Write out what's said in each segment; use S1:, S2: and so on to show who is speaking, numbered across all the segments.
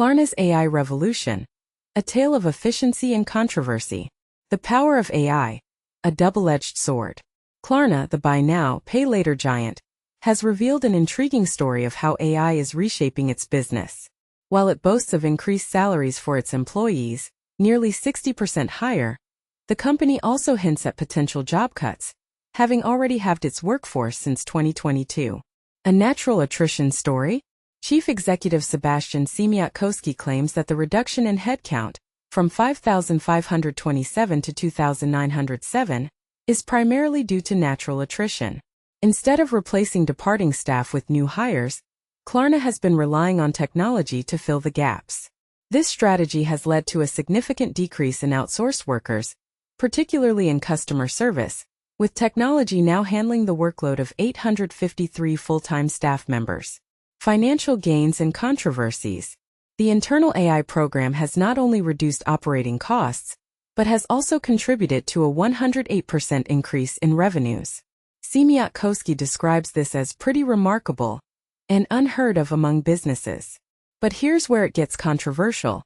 S1: Klarna's AI revolution, a tale of efficiency and controversy. The power of AI, a double-edged sword. Klarna, the buy now, pay later giant, has revealed an intriguing story of how AI is reshaping its business. While it boasts of increased salaries for its employees, nearly 60% higher, the company also hints at potential job cuts, having already halved its workforce since 2022. A natural attrition story? Chief Executive Sebastian Siemiatkowski claims that the reduction in headcount, from 5,527 to 2,907, is primarily due to natural attrition. Instead of replacing departing staff with new hires, Klarna has been relying on technology to fill the gaps. This strategy has led to a significant decrease in outsourced workers, particularly in customer service, with technology now handling the workload of 853 full-time staff members. Financial gains and controversies. The internal AI program has not only reduced operating costs, but has also contributed to a 108% increase in revenues. Siemiatkowski describes this as pretty remarkable and unheard of among businesses. But here's where it gets controversial.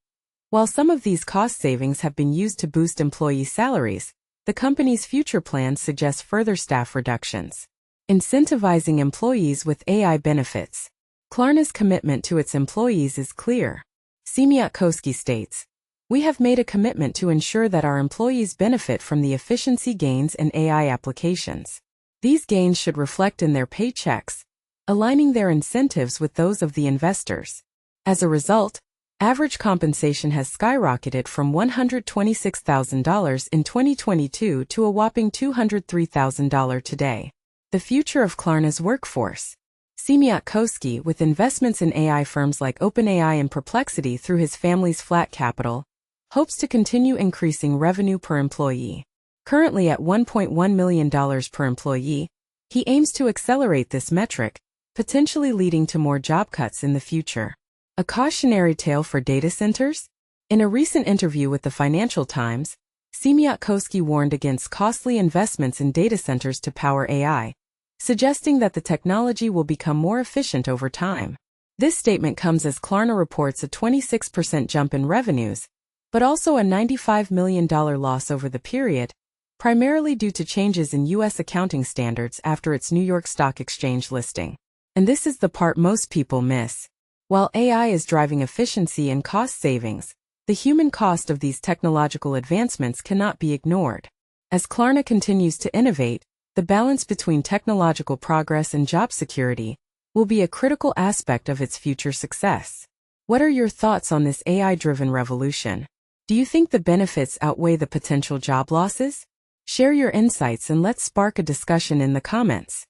S1: While some of these cost savings have been used to boost employee salaries, the company's future plans suggest further staff reductions. Incentivizing employees with AI benefits. Klarna's commitment to its employees is clear. Siemiatkowski states, "We have made a commitment to ensure that our employees benefit from the efficiency gains and AI applications. These gains should reflect in their paychecks, aligning their incentives with those of the investors." As a result, average compensation has skyrocketed from $126,000 in 2022 to a whopping $203,000 today. The future of Klarna's workforce. Siemiatkowski, with investments in AI firms like OpenAI and Perplexity through his family's flat capital, hopes to continue increasing revenue per employee. Currently at $1.1 million per employee, he aims to accelerate this metric, potentially leading to more job cuts in the future. A cautionary tale for data centers? In a recent interview with the Financial Times, Siemiatkowski warned against costly investments in data centers to power AI, suggesting that the technology will become more efficient over time. This statement comes as Klarna reports a 26% jump in revenues, but also a $95 million loss over the period, primarily due to changes in U.S. accounting standards after its New York Stock Exchange listing. And this is the part most people miss. While AI is driving efficiency and cost savings, the human cost of these technological advancements cannot be ignored. As Klarna continues to innovate, the balance between technological progress and job security will be a critical aspect of its future success. What are your thoughts on this AI-driven revolution? Do you think the benefits outweigh the potential job losses? Share your insights and let's spark a discussion in the comments.